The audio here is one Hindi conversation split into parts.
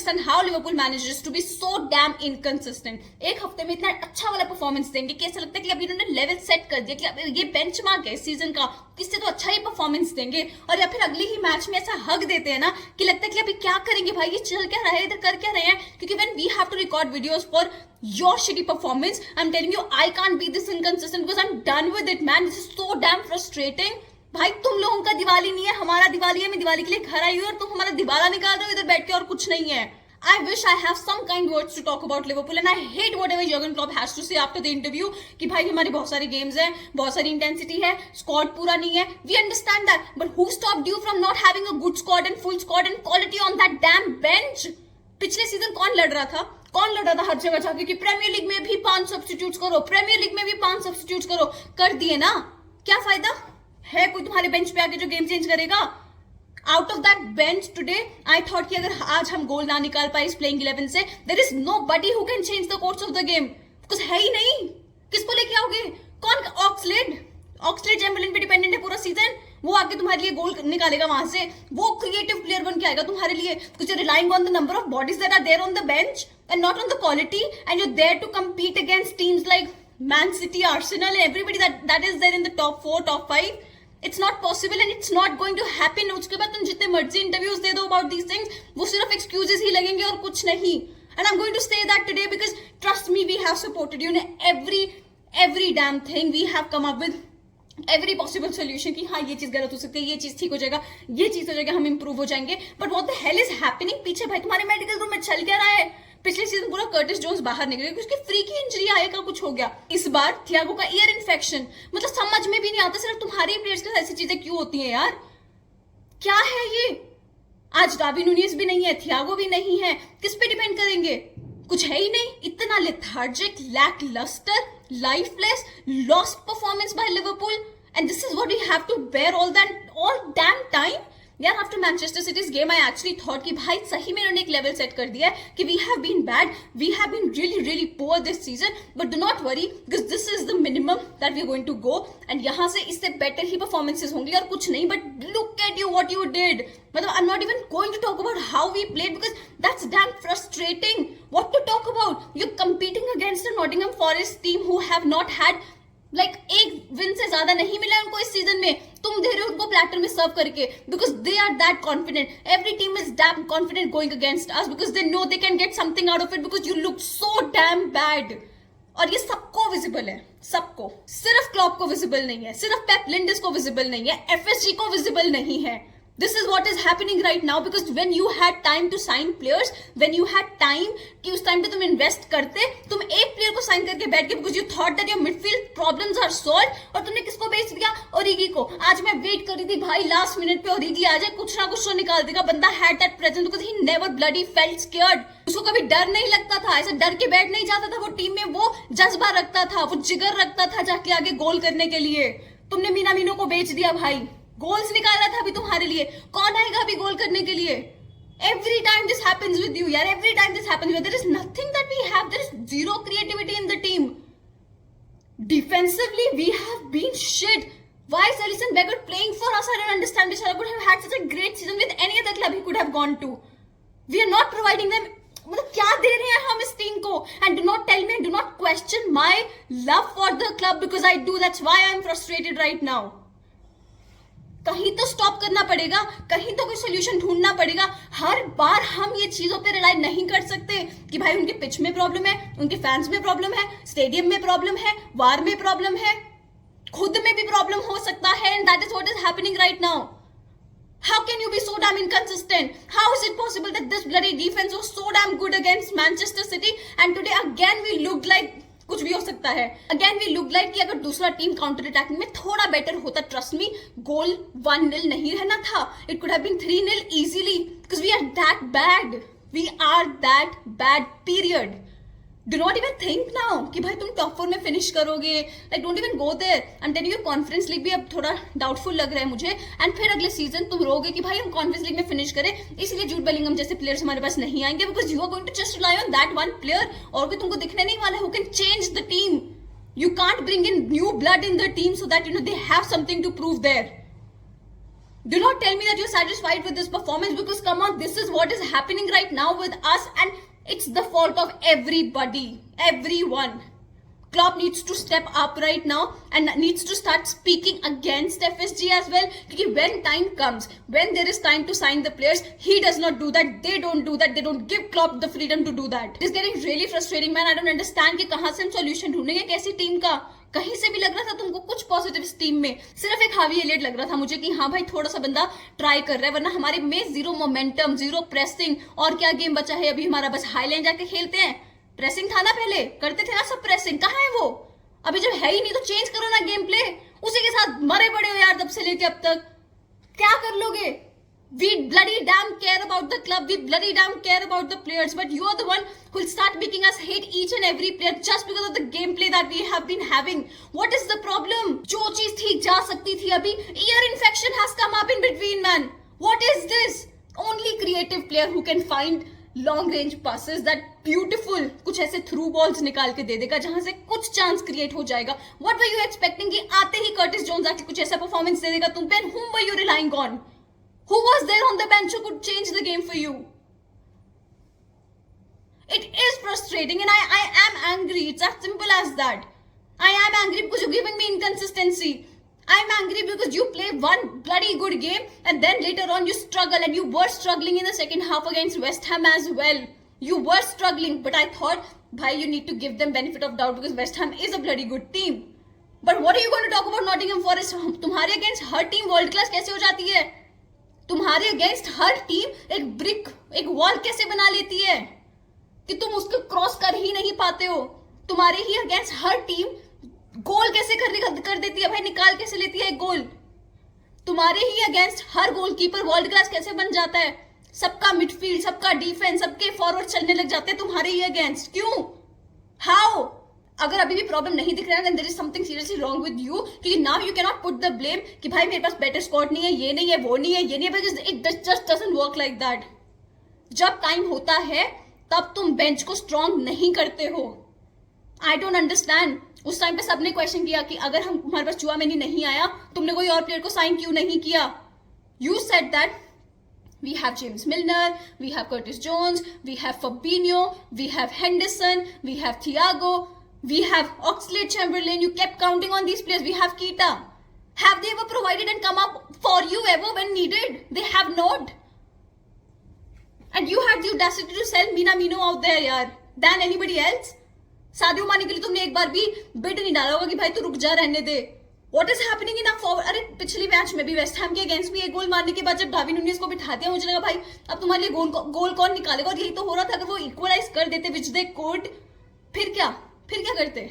Understand how Liverpool manages to be so damn inconsistent. एक हफ्ते में इतना अच्छा वाला परफॉर्मेंस देंगे कि ऐसा लगता है कि अभी इन्होंने लेवल सेट कर दिया कि अब ये बेंचमार्क है सीजन का, इससे तो अच्छा ही परफॉर्मेंस देंगे, और या फिर अगले ही मैच में ऐसा हक देते हैं ना कि लगता है कि अभी क्या करेंगे भाई, ये चल क्या रहा है, इधर कर क्या रहे हैं। क्योंकि when we have to record videos for your shitty performance, I am telling you I can't be this inconsistent because I am done with it man, this is so damn frustrating. भाई तुम लोगों का दिवाली नहीं है, हमारा दिवाली है। मैं दिवाली के लिए घर आई हूँ और तुम हमारा दिवाला निकाल रहे हो इधर बैठ के, और कुछ नहीं है। I wish I have some kind words to talk about Liverpool and I hate whatever Jurgen Klopp has to say after the interview कि भाई हमारे बहुत सारे गेम्स हैं, बहुत सारी इंटेंसिटी है, स्क्वाड पूरा नहीं है। We understand that, but who stopped you from not having a good squad and full squad and quality on that damn bench? पिछले सीजन कौन लड़ रहा था? कौन लड़ रहा था हर जगह जाके कि प्रीमियर लीग में भी 5 सब्स्टिट्यूट्स करो, प्रीमियर लीग में भी 5 सब्स्टिट्यूट्स करो। कर दिए ना, क्या फायदा है कोई तुम्हारे बेंच पे आके जो गेम चेंज करेगा? Out of that bench today I thought कि अगर आज हम गोल ना निकाल पाए इस प्लेइंग 11 से, there is nobody who can change the course of the game. कुछ है ही नहीं, किसको लेके आओगे? कौन? ऑक्सलेड चैम्बरलिन पे डिपेंडेंट है पूरा सीजन, वो आके तुम्हारे लिए गोल निकालेगा वहां से, वो क्रिएटिव प्लेयर बन के आएगा तुम्हारे लिए, कुछ relying on the number of bodies that are there on the bench and not on the quality, and you there to compete against teams like Man City, Arsenal, everybody that is there in the top 4 top 5। It's not possible and it's not going to happen। उसके बाद तुम जितने मर्जी इंटरव्यूज दे दो about these things, वो सिर्फ excuses ही लगेंगे और कुछ नहीं। And I'm going to say that today because trust me, we have supported you in every damn thing। We have come up with every possible solution कि हाँ ये चीज गलत हो सकती है, ये चीज ठीक हो जाएगा, ये चीज हो जाएगा, हम इंप्रूव हो जाएंगे। But what the hell is happening? पीछे भाई तुम्हारे मेडिकल रूम में चल क्या रहा है? पिछले सीजन पूरा कर्टिस जोन्स बाहर निकले, उसकी फ्री की इंजरी आएगा, कुछ हो गया। इस बार थियागो का ईयर इन्फेक्शन, मतलब समझ में भी नहीं आता सिर्फ तुम्हारे प्लेयर्स के साथ ऐसी चीजें क्यों होती हैं यार? क्या है ये? आज डार्विन नूनेज भी नहीं है, थियागो भी नहीं है, किस पे डिपेंड करेंगे? कुछ है ही नहीं। इतना lethargic, lacklustre, lifeless, lost performance by Liverpool, and this is what we have to bear all damn time. यार after Manchester city's game I actually thought कि भाई सही में उन्होंने एक लेवल सेट कर दिया है कि we have been bad, we have been really poor this season, but do not worry because this is the minimum that we are going to go, and यहाँ से इससे बेटर ही परफॉर्मेंसेस होंगी और कुछ नहीं। But look at you what you did. मतलब I am not even going to talk about how we played because that's damn frustrating. What to talk about? You competing against the Nottingham Forest team who have not had एक विन से ज्यादा नहीं मिला उनको इस सीजन में। तुम दे रहे हो उनको प्लेटर में सर्व करके because they are that confident. Every team is damn confident going against us because they know they can get something out of it because you look so damn bad. और ये सबको विजिबल है, सबको, सिर्फ क्लॉप को विजिबल नहीं है, सिर्फ पेप लिंडिस को विजिबल नहीं है, एफएसजी को विजिबल नहीं है। This is what is happening right now because when you had time to sign players, when you had time कि उस टाइम पे तुम इन्वेस्ट करते, तुम एक प्लेयर को साइन करके बैठ के because you thought that your midfield problems are solved, और तुमने किसको बेच दिया? ओरिगी को। आज मैं वेट कर रही थी भाई लास्ट मिनट पे ओरिगी आ जाए, कुछ ना कुछ तो निकाल देगा। बंदा had that presence because he never bloody felt scared। उसको कभी डर नहीं लगता था, ऐसे डर के बैठ नहीं जाता था वो टीम में, वो जज्बा रखता था, वो जिगर रखता था जाके आगे गोल करने के लिए। तुमने मीनामिनो को बेच दिया भाई, गोल्स निकाला था अभी तुम्हारे लिए, कौन आएगा अभी गोल करने के लिए? Every time this happens with you, यार, every time this happens with you, there is nothing that we have, there is zero creativity in the team. Defensively, we have been shit. Why is Alisson Becker playing for us? I don't understand. Bishara could have had such a great season with any other club he could have gone to. We are not providing them. मतलब क्या दे रहे हैं हम इस टीम को? And do not tell me, do not question my love for the club because I do. That's why I'm frustrated right now. कहीं तो स्टॉप करना पड़ेगा, कहीं तो कोई सोल्यूशन ढूंढना पड़ेगा। हर बार हम ये चीजों पे रिलाई नहीं कर सकते कि भाई उनके पिच में प्रॉब्लम है, उनके फैंस में प्रॉब्लम है, स्टेडियम में प्रॉब्लम है, वार में प्रॉब्लम है, खुद में भी प्रॉब्लम हो सकता है, and that is what is happening right now. How can you be so damn inconsistent? How is it possible that this bloody defense was so damn good against Manchester City and today again we looked like कुछ भी हो सकता है? अगेन वी लुक लाइक कि अगर दूसरा टीम काउंटर अटैकिंग में थोड़ा बेटर होता, ट्रस्ट मी, गोल 1-0 नहीं रहना था, it could have been 3-0 easily because we are that bad, we are that bad period. Do not even think now कि भाई तुम टॉप 4 में फिनिश करोगे, like don't even go there. And tell you conference league भी अब थोड़ा डाउटफुल लग रहा है मुझे, एंड फिर अगले सीजन तुम रोगे कि भाई हम कॉन्फ्रेंस लीग में फिनिश करें, इसलिए जूड बेलिंगम जैसे प्लेयर्स हमारे पास नहीं आएंगे because you are going to just rely on that one player, और कोई तुमको दिखने नहीं वाला है who can change the team. You can't bring in new blood in the team so that you know they have something to prove there. Do not tell me that you're satisfied with this performance, because come on, this is what is happening right now with us, and it's the fault of everybody, everyone. Klopp needs to step up right now and needs to start speaking against FSG as well. Because when time comes, when there is time to sign the players, he does not do that. They don't do that. They don't give Klopp the freedom to do that. It is getting really frustrating, man. I don't understand कि कहाँ से हम solution ढूंढेंगे कैसी टीम का. कहीं से भी लग रहा था तुमको कुछ पॉजिटिव टीम में, सिर्फ एक हावी एलियट लग रहा था मुझे कि हाँ भाई थोड़ा सा बंदा ट्राई कर रहा है, वरना हमारे में जीरो मोमेंटम, जीरो प्रेसिंग. और क्या गेम बचा है अभी हमारा? बस हाईलाइन जाके खेलते हैं. प्रेसिंग था ना, पहले करते थे ना सब प्रेसिंग. कहाँ है वो? अभी जब है ही नहीं तो चेंज करो ना गेम प्ले. उसी के साथ मरे पड़े हो यार तब से लेके अब तक. क्या कर लोगे? We bloody damn care about the club. We bloody damn care about the players. But you are the one who will start making us hate each and every player just because of the gameplay that we have been having. What is the problem? जो चीज ठीक जा सकती थी अभी, ear infection has come up in between, man. What is this? Only creative player who can find long range passes that beautiful, कुछ ऐसे थ्रू बॉल्स निकाल के दे देगा जहां से कुछ चांस क्रिएट हो जाएगा. What were you expecting कि आते ही कर्टिस जोन्स आके कुछ ऐसा परफॉर्मेंस दे देगा तुम पे? And whom were you relying on? Who was there on the bench who could change the game for you? It is frustrating and I am angry. It's as simple as that. I am angry because you're giving me inconsistency. I'm angry because you play one bloody good game and then later on you struggle, and you were struggling in the second half against West Ham as well. You were struggling, but I thought, bhai, you need to give them benefit of doubt because West Ham is a bloody good team. But what are you going to talk about Nottingham Forest? तुम्हारे against हर टीम वर्ल्ड क्लास कैसे हो जाती है? तुम्हारे अगेंस्ट हर टीम एक ब्रिक, एक वॉल कैसे बना लेती है कि तुम उसको क्रॉस कर ही नहीं पाते हो? तुम्हारे ही अगेंस्ट हर टीम गोल कैसे कर देती है भाई? निकाल कैसे लेती है एक गोल? तुम्हारे ही अगेंस्ट हर गोलकीपर वर्ल्ड क्लास कैसे बन जाता है? सबका मिडफील्ड, सबका डिफेंस, सबके फॉरवर्ड चलने लग जाते हैं तुम्हारे ही अगेंस्ट. क्यों? हाउ? अगर अभी भी प्रॉब्लम नहीं दिख रहा है, then there is something seriously wrong with you. क्योंकि now you cannot put the blame कि भाई मेरे पास बेटर स्क्वाड नहीं है, ये नहीं है, वो नहीं है, ये नहीं है, because it just doesn't work like that. जब टाइम होता है तब तुम बेंच को स्ट्रॉन्ग नहीं करते हो. I don't understand. उस टाइम पे सबने क्वेश्चन किया कि अगर हम हमारे पास चुआमेनी नहीं आया, तुमने कोई और प्लेयर को साइन क्यों नहीं किया? You said that we have James Milner, we have Curtis Jones, we have Fabinho, we have Henderson, we have Thiago, we have Oxlade-Chamberlain. You kept counting on these players. We have Keita. Have they ever provided and come up for you ever when needed? They have not. And you had the audacity to sell Minamino out there, yaar, than anybody else. Sadio माने के लिए तुमने एक बार भी बिड नहीं डाला होगा कि भाई तू रुक जा, रहने दे. What is happening in our forward? अरे पिछली मैच में भी वेस्ट हैम के अगेंस्ट भी एक गोल मारने के बाद जब डार्विन नुनेज को बिठा दिया, मुझे लगा भाई अब तुम्हारे लिए गोल कौन निकालेगा? और यही तो हो रहा था. अगर वो इक्वलाइज कर देते विच दे कुड, फिर क्या करते?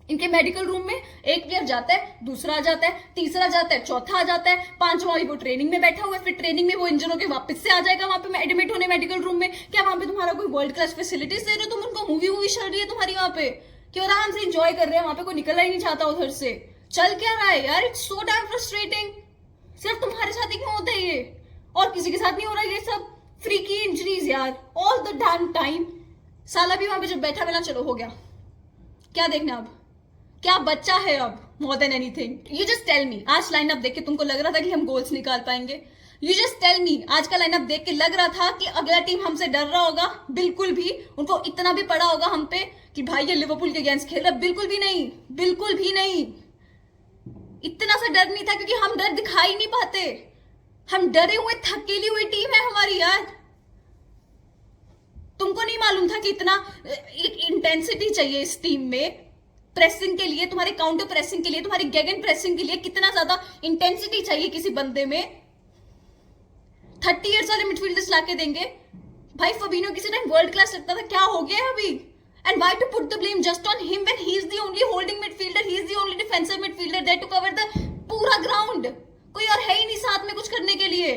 इनके मेडिकल रूम में एक प्लेयर जाता है, दूसरा आ जाता है, तीसरा जाता है, चौथा आ जाता है, पांचवा वो ट्रेनिंग में बैठा हुआ है, फिर ट्रेनिंग में वो इंजन होकर वापस से आ जाएगा वहां पे एडमिट होने मेडिकल रूम में. क्या वहां पे तुम्हारा कोई वर्ल्ड क्लास फैसिलिटीज दे रहे हो? तुम उनको मूवी चल रही है तुम्हारी वहां पे कि आराम से एंजॉय कर रहे हैं, वहां पे कोई निकलना ही नहीं चाहता उधर से. चल क्या रहा है यार? It's so damn frustrating. सिर्फ तुम्हारे साथ ही क्यों होता है ये और किसी के साथ नहीं हो रहा ये सब? फ्रीकी इंजरीज यार ऑल द डैम टाइम. साला भी वहां पे जब बैठा मिला, चलो हो गया, क्या देखना अब? क्या बच्चा है अब? More than anything. You just tell me, आज लाइनअप देख के तुमको लग रहा था कि हम गोल्स निकाल पाएंगे? यू जस्ट टेल मी, आज का लाइनअप देख के लग रहा था कि अगला टीम हमसे डर रहा होगा? बिल्कुल भी. उनको इतना भी पड़ा होगा हम पे कि भाई ये लिवरपूल के अगेंस्ट खेल रहा? बिल्कुल भी नहीं, बिल्कुल भी नहीं. इतना सा डर नहीं था क्योंकि हम डर दिखा ही नहीं पाते. हम डरे हुए थकेली हुई टीम है हमारी यार. तुमको नहीं मालूम था कि इतना इंटेंसिटी चाहिए इस टीम में प्रेसिंग के लिए, तुम्हारे काउंटर प्रेसिंग के लिए, तुम्हारी गेगन प्रेसिंग के लिए कितना ज्यादा इंटेंसिटी चाहिए किसी बंदे में? 30 इयर्स वाले मिडफील्डर्स लाके देंगे भाई. फबीनो किसी टाइम वर्ल्ड क्लास लगता था, क्या हो गया है अभी? And why to put the blame just on him when he is the only holding midfielder, he is the only defensive midfielder there to cover the पूरा ग्राउंड. कोई और है ही नहीं साथ में कुछ करने के लिए.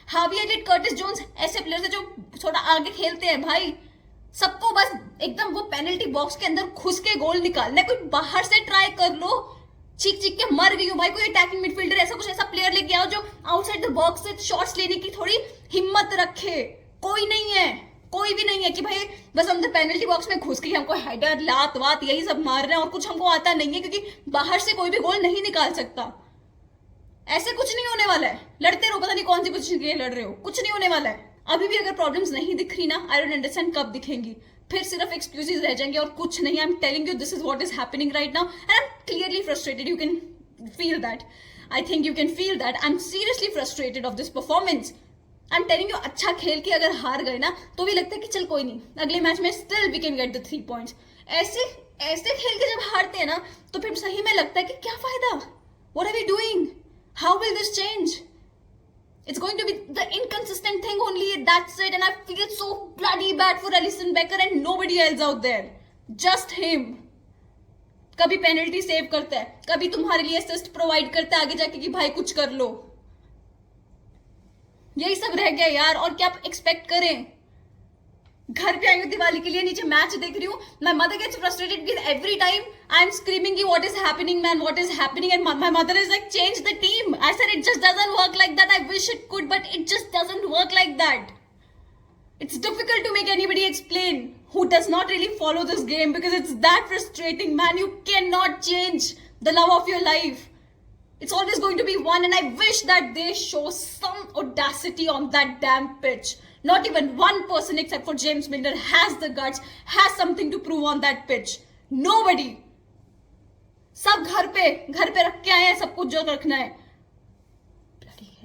हावी एलियट, कर्टिस जोन्स ऐसे प्लेयर्स है जो थोड़ा आगे खेलते हैं भाई. सबको बस एकदम वो पेनल्टी बॉक्स के अंदर घुस के गोल निकालना है. कोई बाहर से ट्राई कर लो. चीख चीख के मर गई हूं भाई. कोई अटैकिंग मिडफील्डर ऐसा कुछ ऐसा प्लेयर लेके आओ जो आउटसाइड द बॉक्स से शॉट्स लेने की थोड़ी हिम्मत रखे. कोई नहीं है, कोई भी नहीं है कि भाई बस हम पेनल्टी बॉक्स में घुस के हमको हेडर लात वात यही सब मार रहे हैं और कुछ हमको आता नहीं है, क्योंकि बाहर से कोई भी गोल नहीं निकाल सकता. ऐसे कुछ नहीं होने वाला है, लड़ते रहो, पता नहीं कौन सी पोजीशन के लिए लड़ रहे हो, कुछ नहीं होने वाला है। अभी भी अगर प्रॉब्लम्स नहीं दिख रही ना, आई डोंट अंडरस्टैंड कब दिखेंगी। फिर सिर्फ एक्सक्यूजेस रह जाएंगे और कुछ नहीं। आई am telling you this is what is happening right now and I am clearly frustrated, you can feel that, I think you can feel that. I am seriously frustrated of this performance. I am telling you, अच्छा खेल के अगर हार गए ना तो भी लगता है कि चल कोई नहीं, अगले मैच में still we can get the 3 points. ऐसे ऐसे खेल के जब हारते हैं ना तो फिर सही में लगता है कि क्या फायदा, what are we doing, how will this change? It's going to be the inconsistent thing only, that's it, and I feel so bloody bad for Alisson Becker and nobody else out there, just him. कभी पेनल्टी सेव करता है, कभी तुम्हारे लिए असिस्ट प्रोवाइड करता है आगे जाके कि भाई कुछ कर लो, यही सब रह गया यार। और क्या एक्सपेक्ट करें? घर पे आई हूँ दिवाली के लिए, नीचे मैच देख रही हूँ, my mother gets frustrated because every time I am screaming what is happening man, what is happening, and my mother is like change the team. I said it just doesn't work like that, I wish it could but it just doesn't work like that. It's difficult to make anybody explain who does not really follow this game because it's that frustrating, man. You cannot change the love of your life. It's always going to be one, and I wish that they show some audacity on that damn pitch. Not even one person except for James Milner has the guts, has something to prove on that pitch. Nobody. सब घर पे रख के आए हैं सब कुछ जो रखना है।